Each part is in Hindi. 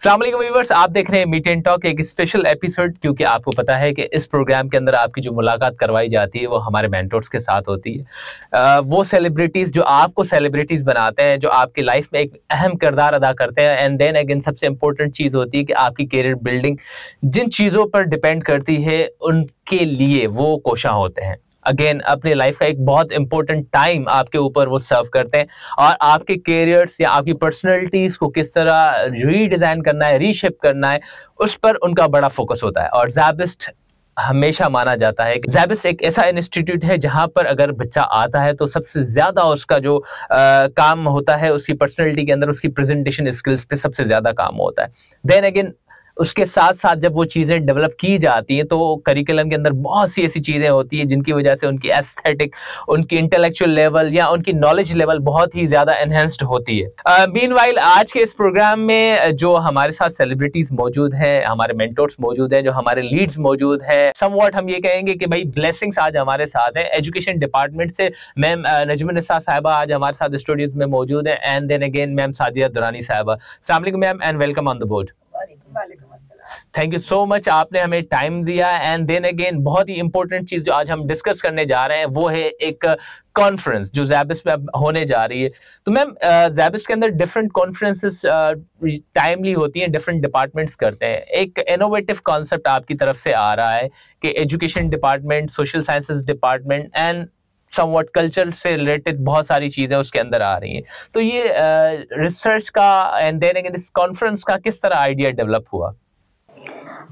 अस्सलाम वालेकुम व्यूअर्स, आप देख रहे हैं मीट एंड टॉक, एक स्पेशल एपिसोड। क्योंकि आपको पता है कि इस प्रोग्राम के अंदर आपकी जो मुलाकात करवाई जाती है वो हमारे मेंटोर्स के साथ होती है। वो सेलिब्रिटीज जो आपको सेलिब्रिटीज बनाते हैं, जो आपकी लाइफ में एक अहम किरदार अदा करते हैं। एंड देन अगेन सबसे इंपॉर्टेंट चीज होती है कि आपकी कैरियर बिल्डिंग जिन चीजों पर डिपेंड करती है उनके लिए वो कोशा होते हैं। अगेन अपने लाइफ का एक बहुत इंपॉर्टेंट टाइम आपके ऊपर वो सर्व करते हैं और आपके कैरियर्स या आपकी पर्सनैलिटीज को किस तरह रीडिजाइन करना है, रीशेप करना है, उस पर उनका बड़ा फोकस होता है। और ज़ैबिस्ट हमेशा माना जाता है कि ज़ैबिस्ट एक ऐसा इंस्टीट्यूट है जहां पर अगर बच्चा आता है तो सबसे ज्यादा उसका जो काम होता है उसकी पर्सनैलिटी के अंदर, उसकी प्रेजेंटेशन स्किल्स पे सबसे ज्यादा काम होता है। देन अगेन उसके साथ साथ जब वो चीज़ें डेवलप की जाती हैं तो करिकुलम के अंदर बहुत सी ऐसी चीज़ें होती हैं जिनकी वजह से उनकी एस्थेटिक, उनकी इंटेलेक्चुअल लेवल या उनकी नॉलेज लेवल बहुत ही ज़्यादा एनहेंस्ड होती है। मीनवाइल आज के इस प्रोग्राम में जो हमारे साथ सेलिब्रिटीज़ मौजूद हैं, हमारे मेंटोर्स मौजूद हैं, जो हमारे लीड्स मौजूद हैं, समवॉट हम ये कहेंगे कि भाई ब्लेसिंग्स आज हमारे साथ हैं। एजुकेशन डिपार्टमेंट से मैम नजमुन्निसा साहिबा आज हमारे साथ स्टूडियोज में मौजूद है। And then again ma'am Sadia Durrani sahiba. अस्सलाम वालेकुम ma'am and welcome on the board. Thank you so much, आपने हमें टाइम दिया। एंड देन अगेन बहुत ही इंपॉर्टेंट चीज जो आज हम डिस्कस करने जा रहे हैं वो है एक कॉन्फ्रेंस जो ज़ैबिस्ट में अब होने जा रही है। तो मैम ज़ैबिस्ट के अंदर डिफरेंट कॉन्फ्रेंसेस टाइमली होती हैं, डिफरेंट डिपार्टमेंट्स करते हैं। एक इनोवेटिव कॉन्सेप्ट आपकी तरफ से आ रहा है कि education department, social sciences department and somewhat culture से रिलेटेड बहुत सारी चीजें उसके अंदर आ रही हैं। तो ये रिसर्च का एंड देन अगेन इस कॉन्फ्रेंस का किस तरह आइडिया डेवलप हुआ?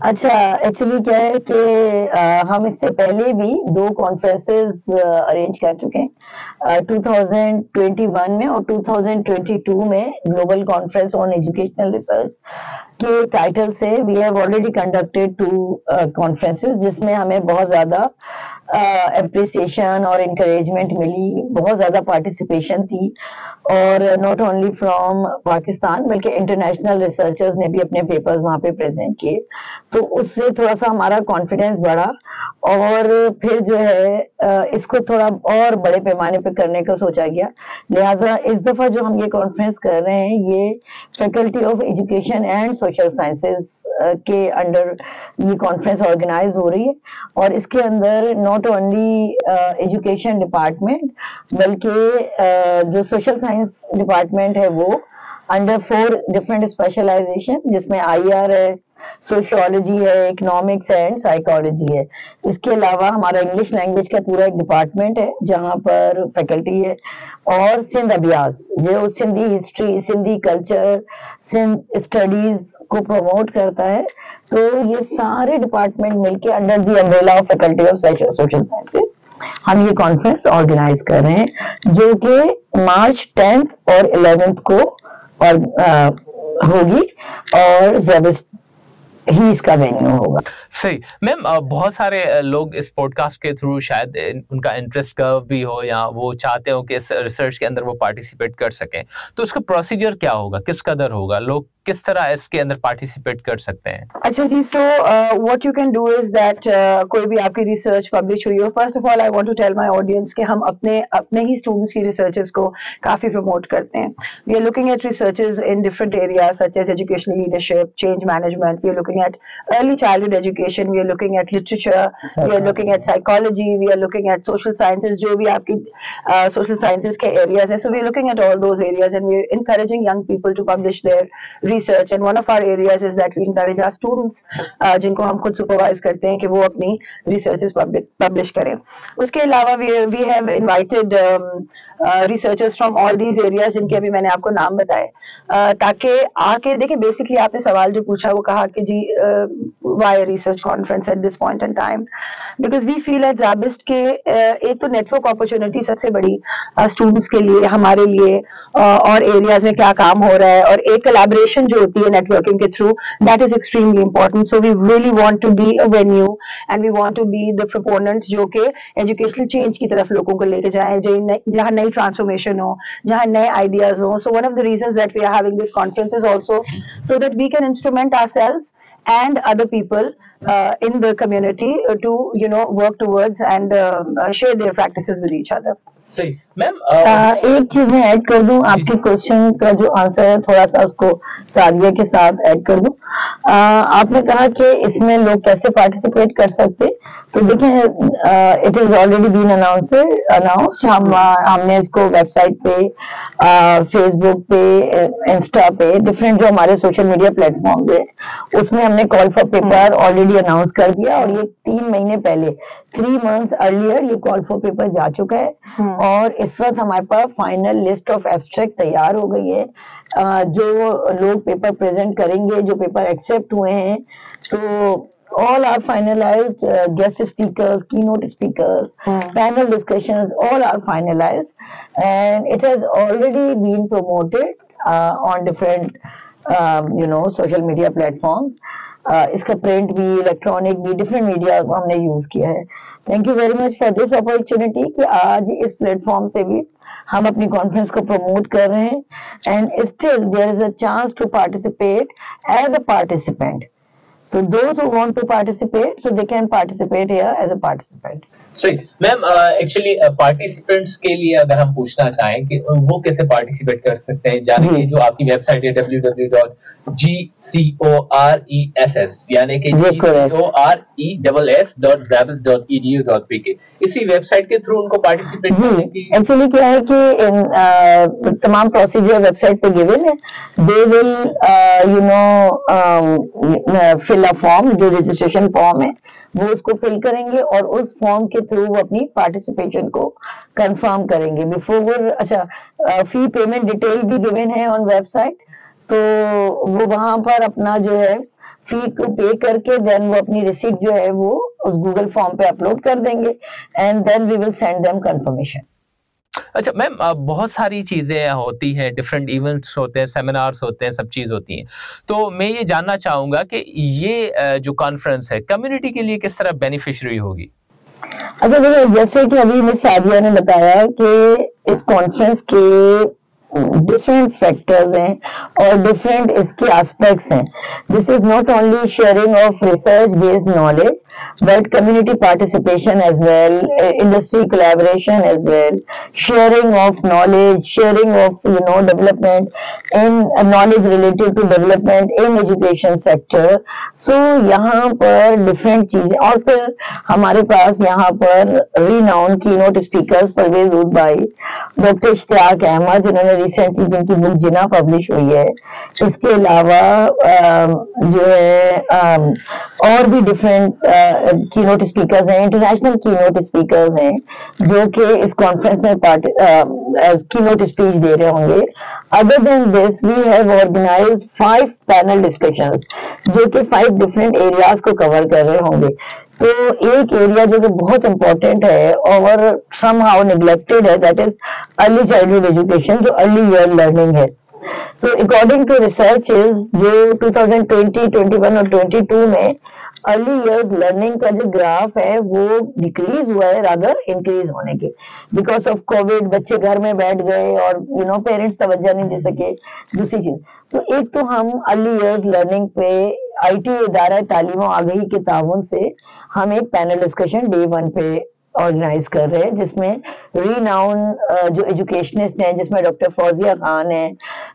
अच्छा, एक्चुअली क्या है कि हम इससे पहले भी 2 कॉन्फ्रेंसेस अरेंज कर चुके हैं, 2021 में और 2022 में global conference on educational research के टाइटल से we have already conducted 2 conferences जिसमें हमें बहुत ज्यादा एप्रिसिएशन और इंकरेजमेंट मिली, बहुत ज्यादा पार्टिसिपेशन थी। और नॉट ओनली फ्रॉम पाकिस्तान बल्कि इंटरनेशनल रिसर्चर्स ने भी अपने पेपर्स वहाँ पे प्रेजेंट किए, तो उससे थोड़ा सा हमारा कॉन्फिडेंस बढ़ा। और फिर जो है इसको थोड़ा और बड़े पैमाने पे करने का सोचा गया। लिहाजा इस दफा जो हम ये कॉन्फ्रेंस कर रहे हैं ये faculty of education and social sciences के अंडर ये कॉन्फ्रेंस ऑर्गेनाइज हो रही है। और इसके अंदर नॉट ओनली एजुकेशन डिपार्टमेंट बल्कि जो सोशल साइंस डिपार्टमेंट है वो अंडर 4 डिफरेंट स्पेशलाइजेशन, जिसमें IR है, सोशियोलॉजी है, इकोनॉमिक्स है एंड साइकोलॉजी है। इसके अलावा हमारा इंग्लिश लैंग्वेज का पूरा एक डिपार्टमेंट है जहाँ पर फैकल्टी है, और सिंध अभ्यास जो Sindhi history, Sindhi culture, Sindh studies को प्रमोट करता है। तो ये सारे डिपार्टमेंट मिलके under the umbrella of faculty of social sciences हम ये कॉन्फ्रेंस ऑर्गेनाइज कर रहे हैं, जो कि मार्च 10th और 11th को और होगी, और ज़ैबिस्ट ही इसका वेन्यू होगा। सही मैम, बहुत सारे लोग इस पॉडकास्ट के थ्रू शायद उनका इंटरेस्ट कर्व भी हो या वो चाहते हो कि इस रिसर्च के अंदर वो पार्टिसिपेट कर सकें, तो उसका प्रोसीजर क्या होगा, किस कदर होगा, लोग किस तरह इसके अंदर पार्टिसिपेट कर सकते हैं? अच्छा जी, so what you can do is that कोई भी आपकी रिसर्च पब्लिश हुई हो, first of all I want to tell my audience कि हम अपने ही स्टूडेंट्स की रिसर्चेस को काफी प्रमोट करते हैं। We are looking at researches in different areas such as educational leadership, change management, we are looking at early childhood education, we are looking at literature, we are looking at psychology, we are looking at social sciences, जो भी आपकी सोशल साइंसेज के एरियाज है। So we are looking at all those areas and we are encouraging young people to publish their research, and one of our areas is that we encourage our students जिनको हम खुद सुपरवाइज करते हैं कि वो अपनी रिसर्चेस पब्लिश करें। उसके अलावा we have invited researchers from all these areas जिनके अभी मैंने आपको नाम बताए, ताकि आके देखिए। बेसिकली आपने सवाल जो पूछा वो कहा कि जी why a research conference at this point in time, because we feel at ज़ैबिस्ट के एक तो नेटवर्क अपॉर्चुनिटी सबसे बड़ी स्टूडेंट्स के लिए, हमारे लिए, और एरियाज में क्या काम हो रहा है, और एक कोलैबोरेशन जो होती है नेटवर्किंग के through, that is extremely important. So we really want to be a venue and we want to be the proponent जो कि एजुकेशनल चेंज की तरफ लोगों को लेके जाए, जहाँ नई ट्रांसफॉर्मेशन हो, जहाँ नए आइडियाज हो। So one of the reasons that we are having this conference is also so that we can instrument ourselves and other people in the community to work towards and share their practices with each other. सही मैम। एक चीज मैं ऐड कर दूं, आपके क्वेश्चन का जो आंसर है थोड़ा सा उसको सादिया के साथ ऐड कर दूं। आपने कहा कि इसमें लोग कैसे पार्टिसिपेट कर सकते, तो देखें it is already been announced. हमने इसको वेबसाइट पे, फेसबुक पे, इंस्टा पे, डिफरेंट जो हमारे सोशल मीडिया प्लेटफॉर्म्स है उसमें हमने call for paper already announce कर दिया, और ये 3 महीने पहले 3 months अर्लियर ये कॉल फॉर पेपर जा चुका है। और इस वक्त हमारे पास फाइनल लिस्ट ऑफ एब्स्ट्रैक्ट तैयार हो गई है। जो लोग पेपर प्रेजेंट करेंगे, जो पेपर एक्सेप्ट हुए हैं, तो all are finalized, guest speakers, keynote speakers, panel discussions, all are finalized, and it has already been promoted on different social media platforms. इसका प्रिंट भी, इलेक्ट्रॉनिक भी, डिफरेंट मीडिया को हमने यूज किया है। Thank you very much for this opportunity कि आज इस प्लेटफॉर्म से भी हम अपनी कॉन्फ्रेंस को प्रमोट कर रहे हैं, and still there is a chance to participate as a participant. So those who want to participate, so they can participate here as a participant. सही मैम। एक्चुअली पार्टिसिपेंट्स के लिए अगर हम पूछना चाहें कि वो कैसे पार्टिसिपेट कर सकते हैं, जानिए जो आपकी वेबसाइट है www.gcores यानी कि gcores.zabas.edu.pk, इसी वेबसाइट के थ्रू उनको पार्टिसिपेट करने की। एक्चुअली क्या है कि तमाम प्रोसीजर वेबसाइट पे गिवन है। They will fill a form, जो रजिस्ट्रेशन फॉर्म है वो उसको फिल करेंगे, और उस फॉर्म के थ्रू वो अपनी पार्टिसिपेशन को कंफर्म करेंगे बिफोर। अच्छा, फी पेमेंट डिटेल भी गिवन है ऑन वेबसाइट, तो वो वहां पर अपना जो है फी को पे करके देन वो अपनी रिसीट जो है वो उस गूगल फॉर्म पे अपलोड कर देंगे, and then we will send them confirmation. अच्छा मैम, बहुत सारी चीजें होती हैं, डिफरेंट इवेंट्स होते हैं, सेमिनार्स होते हैं, सब चीज होती हैं, तो मैं ये जानना चाहूंगा कि ये जो कॉन्फ्रेंस है कम्युनिटी के लिए किस तरह बेनिफिशियरी होगी। अच्छा देखिए, जैसे कि अभी मिस सादिया ने बताया कि इस कॉन्फ्रेंस के डिफरेंट फैक्टर्स हैं और डिफरेंट इसके एस्पेक्ट्स हैं। This is not only sharing of research based knowledge but community participation as well, industry collaboration as well, sharing of knowledge, sharing of development in knowledge related to development in education sector. So यहाँ पर डिफरेंट चीजें, और फिर हमारे पास यहाँ पर रीनाउंड कीनोट स्पीकर्स परवेज उद भाई, डॉक्टर इश्तियाक अहमद जिन्होंने रिसेंटली जिनकी बुक जिना पब्लिश हुई है, इसके अलावा जो है और भी डिफरेंट कीनोट स्पीकर्स हैं, इंटरनेशनल कीनोट स्पीकर्स हैं जो कि इस कॉन्फ्रेंस में कीनोट स्पीच दे रहे होंगे। Other than this we have organised 5 panel discussions जो कि 5 डिफरेंट एरियाज को कवर कर रहे होंगे। तो एक एरिया जो कि बहुत इंपॉर्टेंट है और समहाउ नेग्लेक्टेड है, that is early childhood education, जो अर्ली ईयर लर्निंग है। सो अकॉर्डिंग टू रिसर्च जो 2020, 21 और 22 में अर्ली इयर्स लर्निंग का जो ग्राफ है वो डिक्रीज हुआ है रादर इंक्रीज होने के, बिकॉज ऑफ कोविड बच्चे घर में बैठ गए और पेरेंट्स तवज्जो नहीं दे सके। दूसरी चीज, तो एक तो हम अर्ली इयर्स लर्निंग पे IT इदारा तालीम और आगाही के ताउन से हम एक पैनल डिस्कशन डे 1 पे ऑर्गेनाइज कर रहे हैं, जिसमें रीनाउंड जो एजुकेशनिस्ट हैं, जिसमें डॉक्टर फौजिया खान है,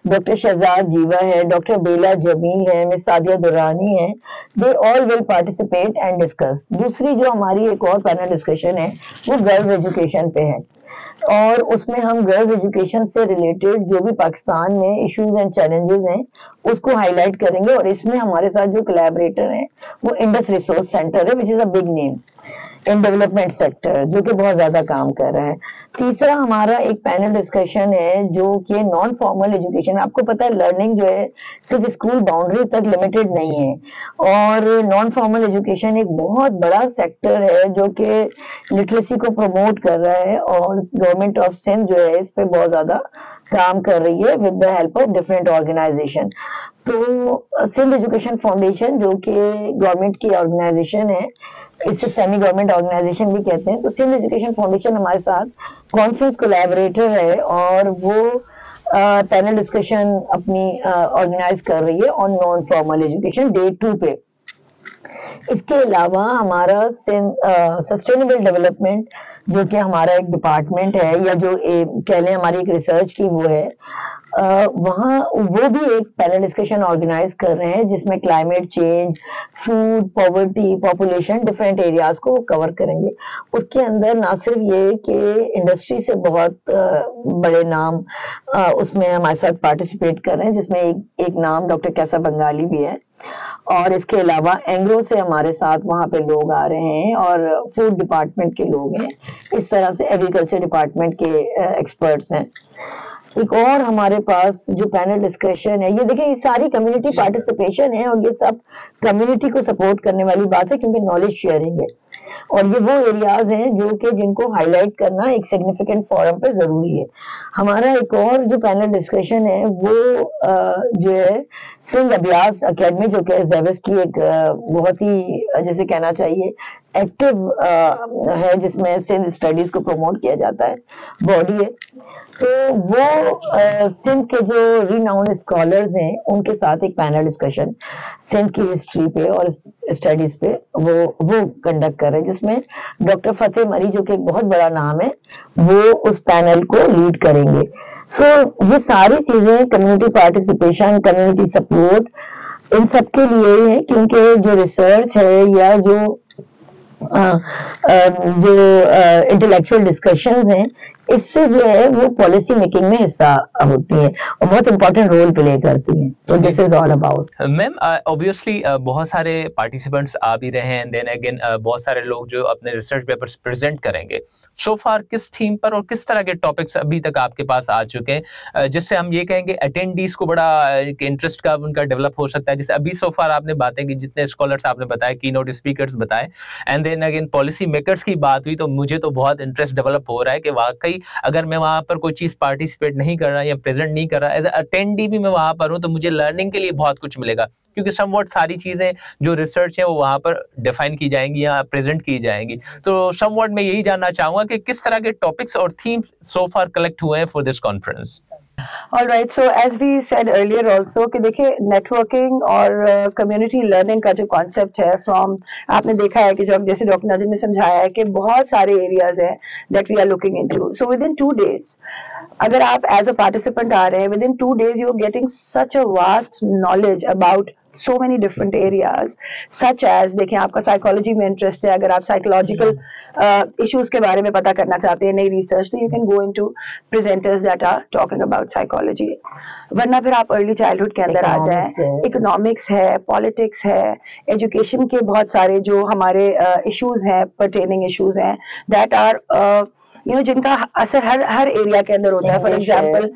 डॉक्टर शहजाद जीवा है, डॉक्टर बेला जमील है, मिस सादिया दुरानी है, they all will participate and discuss. दूसरी जो हमारी एक और पैनल डिस्कशन है वो गर्ल्स एजुकेशन पे है, और उसमें हम गर्ल्स एजुकेशन से रिलेटेड जो भी पाकिस्तान में इश्यूज एंड चैलेंजेस हैं उसको हाईलाइट करेंगे। और इसमें हमारे साथ जो कोलैबोरेटर हैं वो इंडस रिसोर्स सेंटर है, which is a big name in development sector, जो कि बहुत ज्यादा काम कर रहा है। तीसरा हमारा एक पैनल डिस्कशन है जो कि नॉन फॉर्मल एजुकेशन। आपको पता है लर्निंग जो है सिर्फ स्कूल बाउंड्री तक लिमिटेड नहीं है, और नॉन फॉर्मल एजुकेशन एक बहुत बड़ा सेक्टर है जो कि लिटरेसी को प्रमोट कर रहा है, और गवर्नमेंट ऑफ सिंध जो है इस पे बहुत ज्यादा काम कर रही है with the help of different organisation. तो सिंध एजुकेशन फाउंडेशन जो कि गवर्नमेंट की ऑर्गेनाइजेशन है, इसे सेमी गवर्नमेंट ऑर्गेनाइजेशन भी कहते हैं, तो सिंध एजुकेशन फाउंडेशन हमारे साथ कॉन्फ्रेंस कोलैबोरेटर है और वो पैनल डिस्कशन अपनी ऑर्गेनाइज कर रही है on non formal education day 2 पे। इसके अलावा हमारा सस्टेनेबल डेवलपमेंट जो कि हमारा एक डिपार्टमेंट है, या जो कह लें हमारी एक रिसर्च की वो है, वहाँ वो भी एक पैनल डिस्कशन ऑर्गेनाइज कर रहे हैं जिसमें climate change, food, poverty, population, different areas को कवर करेंगे। उसके अंदर ना सिर्फ ये कि इंडस्ट्री से बहुत बड़े नाम उसमें हमारे साथ पार्टिसिपेट कर रहे हैं, जिसमें एक नाम डॉक्टर कैसा बंगाली भी है, और इसके अलावा एंग्रो से हमारे साथ वहाँ पे लोग आ रहे हैं और फूड डिपार्टमेंट के लोग हैं, इस तरह से एग्रीकल्चर डिपार्टमेंट के एक्सपर्ट्स हैं। एक और हमारे पास जो पैनल डिस्कशन है, ये देखिए ये सारी कम्युनिटी पार्टिसिपेशन है और ये सब कम्युनिटी को सपोर्ट करने वाली बात है, क्योंकि नॉलेज शेयरिंग है और ये वो एरियाज हैं जो कि जिनको हाईलाइट करना एक सिग्निफिकेंट फोरम पे जरूरी है। हमारा एक और जो पैनल डिस्कशन है वो जो है सिंध अभ्यास अकेडमी, जो कि जेविस की एक बहुत ही जैसे कहना चाहिए एक्टिव है, जिसमें सिंध स्टडीज को प्रमोट किया जाता है, बॉडी है। तो वो सिंध के जो रिनाउंड स्कॉलर्स हैं उनके साथ एक पैनल डिस्कशन सिंध की हिस्ट्री पे और स्टडीज पे वो कंडक्ट कर रहे हैं, जिसमें डॉक्टर फतेह मरी जो कि एक बहुत बड़ा नाम है वो उस पैनल को लीड करेंगे। सो ये सारी चीजें कम्युनिटी पार्टिसिपेशन, कम्युनिटी सपोर्ट, इन सब के लिए ही है, क्योंकि जो रिसर्च है या जो इंटेलेक्चुअल डिस्कशंस हैं, इससे जो है वो पॉलिसी मेकिंग में हिस्सा होती है और बहुत इंपॉर्टेंट रोल प्ले करती हैं। तो this is all about. Ma'am obviously बहुत सारे पार्टिसिपेंट्स आ भी रहे हैं, देन अगेन बहुत सारे लोग जो अपने रिसर्च पेपर्स प्रेजेंट करेंगे। सो फार किस थीम पर और किस तरह के टॉपिक्स अभी तक आपके पास आ चुके हैं जिससे हम ये कहेंगे अटेंडीज को बड़ा इंटरेस्ट का उनका डेवलप हो सकता है? जैसे अभी सो फार आपने बातें की, जितने स्कॉलर्स आपने बताया, कीनोट स्पीकर्स बताए, and then again policy makers की बात हुई, तो मुझे तो बहुत इंटरेस्ट डेवलप हो रहा है कि वाकई अगर मैं वहां पर कोई चीज पार्टिसिपेट नहीं कर रहा या प्रेजेंट नहीं कर रहा, एज अटेंडी भी मैं वहां पर हूं, तो मुझे लर्निंग के लिए बहुत कुछ मिलेगा, क्योंकि समवॉट सारी चीजें जो रिसर्च है वो वहां पर डिफाइन की जाएंगी या प्रेजेंट की जाएंगी। तो समवॉट मैं यही जानना चाहूंगा कि किस तरह के टॉपिक्स और थीम्स सो फार कलेक्ट हुए हैं for this conference. All right, so as we said earlier also कि देखिए नेटवर्किंग और कम्युनिटी लर्निंग का जो कॉन्सेप्ट है, फ्रॉम आपने देखा है कि जब जैसे डॉक्टर नजीम ने समझाया है कि बहुत सारे एरियाज हैं that we are looking into. So within 2 days अगर आप एज अ पार्टिसिपेंट आ रहे हैं, within 2 days you are getting such a vast knowledge about so many different areas, such as देखिए आपका साइकोलॉजी में इंटरेस्ट है, अगर आप साइकोलॉजिकल इश्यूज के बारे में पता करना चाहते हैं, नई रिसर्च, तो you can go into presenters that are talking about psychology. वरना फिर आप अर्ली चाइल्डहुड के अंदर आ जाएं, इकोनॉमिक्स है, पॉलिटिक्स है, एजुकेशन के बहुत सारे जो हमारे इश्यूज हैं, पर्टेनिंग इश्यूज हैं दैट आर जिनका असर हर एरिया के अंदर होता है। फॉर एग्जाम्पल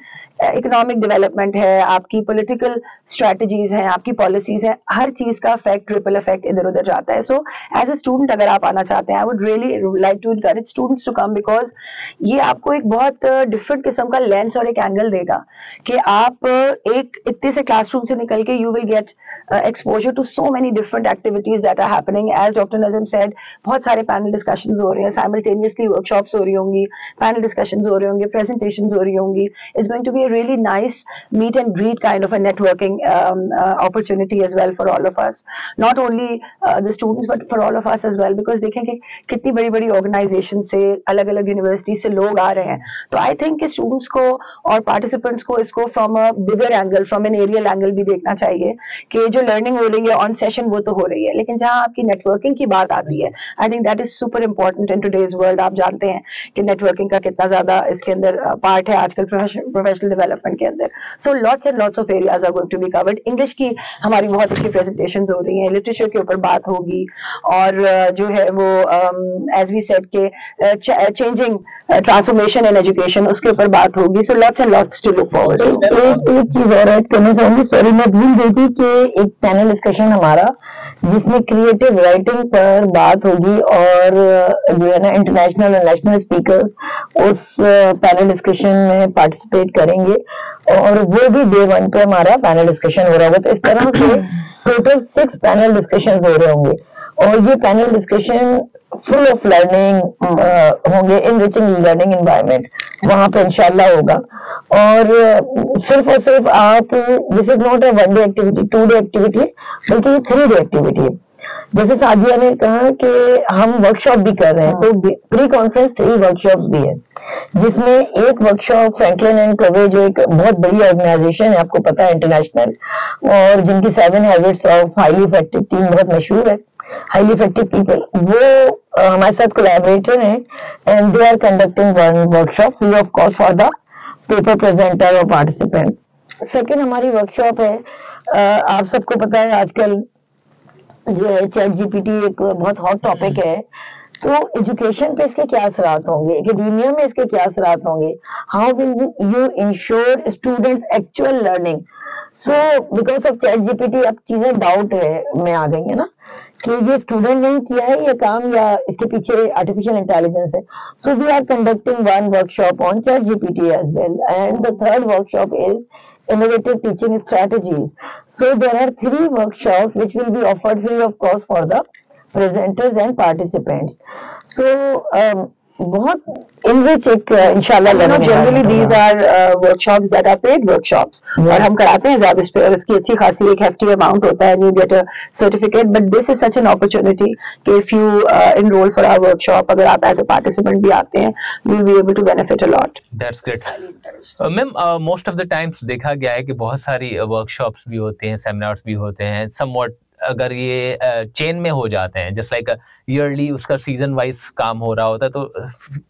इकोनॉमिक डेवलपमेंट है, आपकी पॉलिटिकल स्ट्रेटजीज हैं, आपकी पॉलिसीज हैं, हर चीज का इफेक्ट, ट्रिपल इफेक्ट इधर उधर जाता है। सो एज अ स्टूडेंट अगर आप आना चाहते हैं, I would really like to encourage students to come, because ये आपको एक बहुत डिफरेंट किस्म का लेंस और एक एंगल देगा कि आप एक इतने से क्लासरूम से निकल के you will get exposure to so many different activities that are happening. As doctor Nazim said, बहुत सारे पैनल डिस्कशंस हो रहे हैं, साइमल्टेनियसली वर्कशॉप्स हो रही होंगी, पैनल डिस्कशंस हो रहे होंगे, प्रेजेंटेशंस हो रही होंगी। It's going to be a really nice meet and greet kind of a networking opportunity as well for all of us, not only the students but for all of us as well, because देखेंगे कितनी बड़ी बड़ी ऑर्गेनाइजेशन से, अलग अलग यूनिवर्सिटी से लोग आ रहे हैं। तो आई थिंक कि स्टूडेंट्स को और पार्टिसिपेंट्स को इसको from a bigger angle, from an aerial angle भी देखना चाहिए कि जो लर्निंग हो रही है ऑन सेशन वो तो हो रही है, लेकिन जहाँ आपकी नेटवर्किंग की बात आती है, I think that is super important in today's world. आप जानते हैं कि नेटवर्किंग का कितना ज्यादा इसके अंदर पार्ट है आजकल प्रोफेशनल डेवलपमेंट के अंदर। So lots and lots of areas are going to be covered. English की हमारी बहुत अच्छी प्रेजेंटेशंस हो रही हैं, लिटरेचर के ऊपर बात होगी, और जो है वो एज वी सेड के चेंजिंग ट्रांसफॉर्मेशन इन एजुकेशन, उसके ऊपर बात होगी। So lots and lots to look forward. एक चीज और ऐड करना चाहूंगी, सॉरी मैं भूल गई थी कि एक पैनल डिस्कशन हमारा जिसमें क्रिएटिव राइटिंग पर बात होगी, और जो है ना इंटरनेशनल और नेशनल स्पीकर्स उस पैनल डिस्कशन में पार्टिसिपेट करेंगे, और वो भी डे 1 पे हमारा पैनल डिस्कशन हो रहा होगा। तो इस तरह से टोटल 6 पैनल डिस्कशन हो रहे होंगे, और ये panel discussion full of learning होंगे, इनरिचिंग लर्निंग एनवायरनमेंट वहां पे इंशाल्लाह होगा। और सिर्फ आप, this is not a 1 day activity, 2 day activity, बल्कि ये 3 डे एक्टिविटी है। जैसे सादिया ने कहा कि हम वर्कशॉप भी कर रहे हैं, तो प्री कॉन्फ्रेंस 3 वर्कशॉप भी है, जिसमें एक वर्कशॉप फ्रैंकलिन एंड कवे जो एक बहुत बड़ी ऑर्गेनाइजेशन है, आपको पता है, इंटरनेशनल, और जिनकी 7 habits of highly effective team बहुत मशहूर है, हाईली इफेक्टिव पीपल, वो हमारे साथ कोलैबोरेटर हैं and they are conducting one workshop free of cost for the paper presenter और पार्टिसिपेंट। सेकेंड हमारी वर्कशॉप है, आप सबको पता है आजकल जो है चैट जीपीटी एक बहुत हॉट टॉपिक है, तो एजुकेशन पे इसके क्या असरात होंगे, एकेडेमिया में इसके क्या असरात होंगे, how will you ensure students actual learning. So because of chat GPT अब चीजें डाउट है में आ गई है ना, कि ये स्टूडेंट नहीं किया है ये काम या इसके पीछे आर्टिफिशियल इंटेलिजेंस है। So we are conducting one workshop on ChatGPT as well, and the third workshop is innovative teaching strategies. So there are 3 workshops which will be offered free of cost for the presenters and participants. So बहुत enrich एक इंशाल्लाह learning generally these are workshops that are paid workshops, और हम कराते हैं ज़ाबिस पे, और इसकी अच्छी खासी एक hefty amount होता है, and you get a certificate. But this is such an opportunity कि if you enroll for our workshop, अगर आप as a participant भी आते हैं, you will be able to benefit a lot. That's great. Ma'am most of the times देखा गया है कि बहुत सारी वर्कशॉप्स भी होते हैं, सेमिनार्स भी होते हैं, समवॉट अगर ये चेन में हो जाते हैं, जस्ट लाइक ईयरली उसका सीजन वाइज काम हो रहा होता है, तो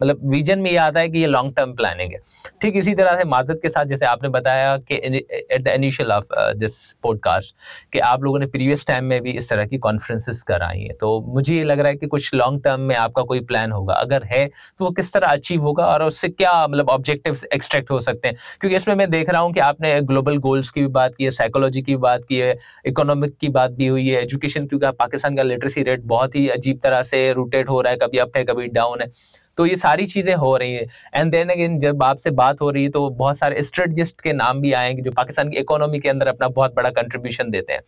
मतलब विजन में ये आता है कि ये लॉन्ग टर्म प्लानिंग है। ठीक इसी तरह से मादत के साथ, जैसे आपने बताया कि at the initial of this podcast कि आप लोगों ने प्रीवियस टाइम में भी इस तरह की कॉन्फ्रेंसेस कराई हैं, तो मुझे ये लग रहा है कि कुछ लॉन्ग टर्म में आपका कोई प्लान होगा, अगर है तो वो किस तरह अचीव होगा और उससे क्या मतलब ऑब्जेक्टिव्स एक्सट्रैक्ट हो सकते हैं। क्योंकि इसमें मैं देख रहा हूँ कि आपने ग्लोबल गोल्स की भी बात की है, साइकोलॉजी की भी बात की है, इकोनॉमिक की बात भी हुई है, एजुकेशन, क्योंकि पाकिस्तान का लिटरेसी रेट बहुत ही अजीब तरह से रोटेट हो रहा है, कभी अप है कभी डाउन है, तो ये सारी चीजें हो रही हैं। एंड देन अगेन जब आपसे बात हो रही है तो बहुत सारे स्ट्रेटजिस्ट के नाम भी आएंगे जो पाकिस्तान की इकोनॉमी के अंदर अपना बहुत बड़ा कंट्रीब्यूशन देते हैं।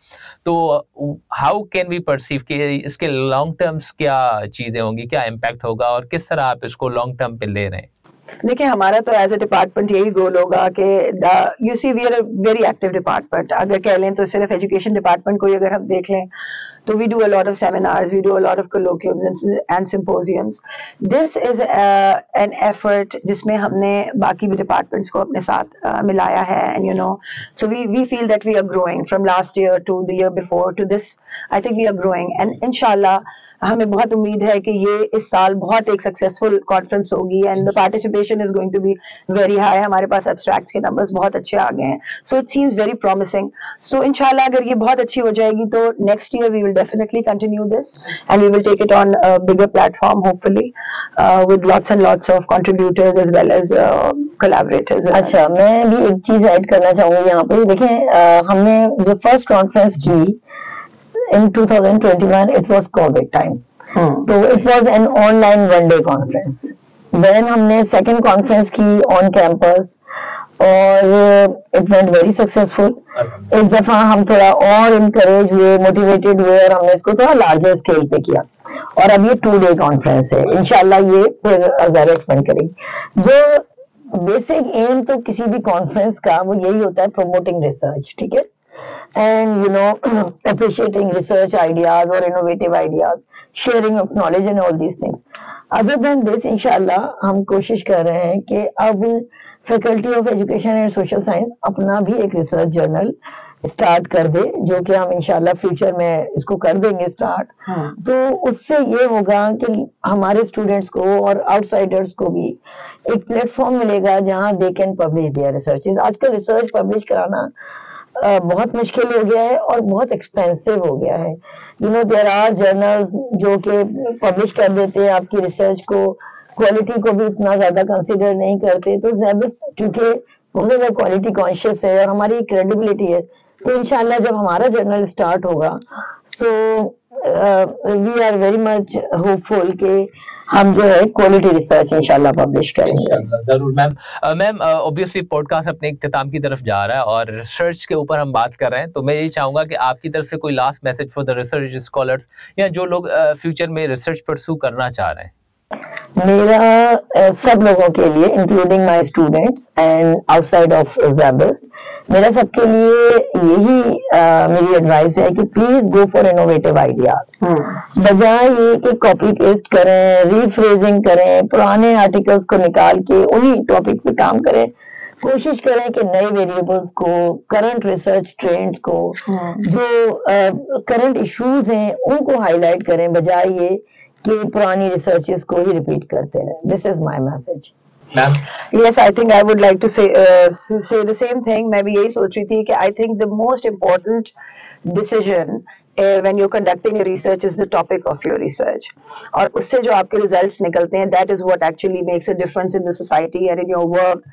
तो हाउ कैन वी परसीव कि इसके लॉन्ग टर्म्स क्या चीजें होंगी, क्या इम्पैक्ट होगा और किस तरह आप इसको लॉन्ग टर्म पे ले रहे हैं? देखिए, हमारा तो एज ए डिपार्टमेंट यही गोल होगा कि you see we are a very active department. अगर कह लें तो सिर्फ एजुकेशन डिपार्टमेंट को ही अगर हम देख लें तो we do a lot of seminars, we do a lot of colloquiums and symposiums. This is an effort जिसमें हमने बाकी भी departments को अपने साथ मिलाया है, and you know, so we feel that we are growing from last year to the year before to this. I think we are growing, and inshallah हमें बहुत उम्मीद है कि ये इस साल बहुत एक सक्सेसफुल कॉन्फ्रेंस होगी, and the participation is going to be very high. हमारे पास एब्स्ट्रैक्ट्स के नंबर्स बहुत अच्छे आ गए हैं, so it seems very promising. So इंशाल्लाह अगर ये बहुत अच्छी हो जाएगी तो next year we will definitely continue this and we will take it on bigger platform hopefully with lots and lots of contributors as well as collaborators. अच्छा, मैं भी एक चीज ऐड करना चाहूंगी यहाँ पे। देखें, हमने जो फर्स्ट कॉन्फ्रेंस की in 2021 it was COVID time, तो it was an online one day conference. Then हमने second conference की on campus और it went very successful. इस दफा हम थोड़ा और encourage हुए, motivated हुए और हमने इसको थोड़ा larger scale पे किया और अब ये 2 day conference है। इंशाल्लाह ये फिर ज़्यादा expand करेंगे। जो बेसिक एम तो किसी भी कॉन्फ्रेंस का वो यही होता है, promoting research, ठीक है, and you know appreciating research ideas or innovative ideas, sharing of knowledge and all these things. Other than this, inshallah हम कोशिश कर रहे हैं कि अब faculty of education and social science अपना भी एक रिसर्च जर्नल स्टार्ट कर दे, जो कि हम इंशाल्लाह फ्यूचर में इसको कर देंगे स्टार्ट। तो उससे ये होगा कि हमारे स्टूडेंट्स को और आउटसाइडर्स को भी एक प्लेटफॉर्म मिलेगा जहां they can publish there researches. आजकल रिसर्च पब्लिश कराना बहुत मुश्किल हो गया है और बहुत एक्सपेंसिव हो गया है। You know there are journals जो कि पब्लिश कर देते हैं आपकी रिसर्च को, क्वालिटी को भी इतना ज्यादा कंसीडर नहीं करते। तो ज़ैबिस क्योंकि बहुत ज्यादा क्वालिटी कॉन्शियस है और हमारी क्रेडिबिलिटी है, तो इंशाल्लाह जब हमारा जर्नल स्टार्ट होगा so we are very much hopeful कि हम जो है क्वालिटी रिसर्च इंशाल्लाह पब्लिश करेंगे। जरूर मैम। मैम ऑब्वियसली पॉडकास्ट अपने इख्तिताम की तरफ जा रहा है और रिसर्च के ऊपर हम बात कर रहे हैं, तो मैं यही चाहूंगा कि आपकी तरफ से कोई last message for the research scholars या जो लोग फ्यूचर में रिसर्च परस्यू करना चाह रहे हैं। मेरा सब लोगों के लिए including my students and outside of SZABIST, मेरा सबके लिए यही मेरी एडवाइस है कि please go for innovative ideas. बजाय ये कि कॉपी पेस्ट करें, रीफ्रेजिंग करें, पुराने आर्टिकल्स को निकाल के उन्हीं टॉपिक पे काम करें, कोशिश करें कि नए वेरिएबल्स को, करंट रिसर्च ट्रेंड्स को, जो करंट इश्यूज हैं उनको हाईलाइट करें, बजाय ये कि पुरानी रिसर्चेस को ही रिपीट करते हैं। This is my message. Yes, I think I would like to say the same thing. मैं भी यही सोच रही थी कि I think the most important decision when you're conducting a research is the topic of your research. और उससे जो आपके results निकलते हैं, that is what actually makes a difference in the society and in your work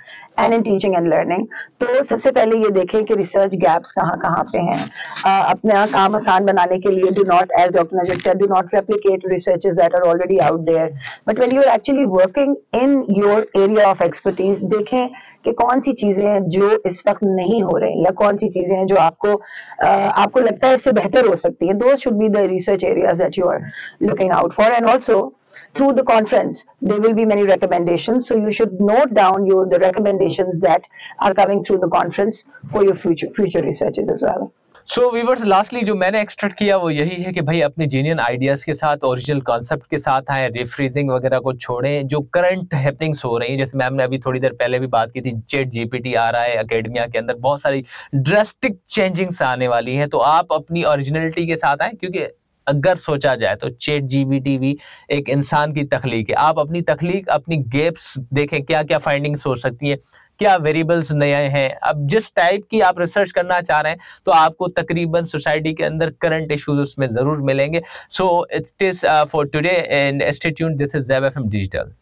and in teaching and learning. तो सबसे पहले ये देखें कि research gaps कहाँ कहाँ पे हैं। अपना काम आसान बनाने के लिए do not, as Dr. Najib said, do not replicate researches that are already out there. But when you are actually working in your area of expertise, देखें कि कौन सी चीजें हैं जो इस वक्त नहीं हो रही, या कौन सी चीजें हैं जो आपको लगता है इससे बेहतर हो सकती हैं। Those should be the research areas that you are looking out for. And also through the conference there will be many recommendations, so you should note down the recommendations that are coming through the conference for your future researches as well. So viewers, lastly जो मैंने एक्सट्रैक्ट किया वो यही है कि भाई अपने जेन्युइन आइडियाज़ के साथ, ओरिजिनल कॉन्सेप्ट के साथ आए, रिफ्रीजिंग वगैरह को छोड़ें। जो करंट हैपनिंग्स हो रही हैं, जैसे मैम ने अभी थोड़ी देर पहले भी बात की थी, चैट जीपीटी आ रहा है एकेडमिया के अंदर, बहुत सारी ड्रास्टिक चेंजिंग्स आने वाली हैं, तो आप अपनी ओरिजिनलिटी के साथ आए, क्योंकि अगर सोचा जाए तो चैट जीपीटी भी एक इंसान की तख्लीक है। आप अपनी तख्लीक, अपनी गैप्स देखें, क्या क्या फाइंडिंग्स हो सकती हैं, क्या वेरिएबल्स नए हैं। अब जिस टाइप की आप रिसर्च करना चाह रहे हैं तो आपको तकरीबन सोसाइटी के अंदर करंट इश्यूज उसमें जरूर मिलेंगे। So it is for today and stay tuned, this is Zeb FM digital.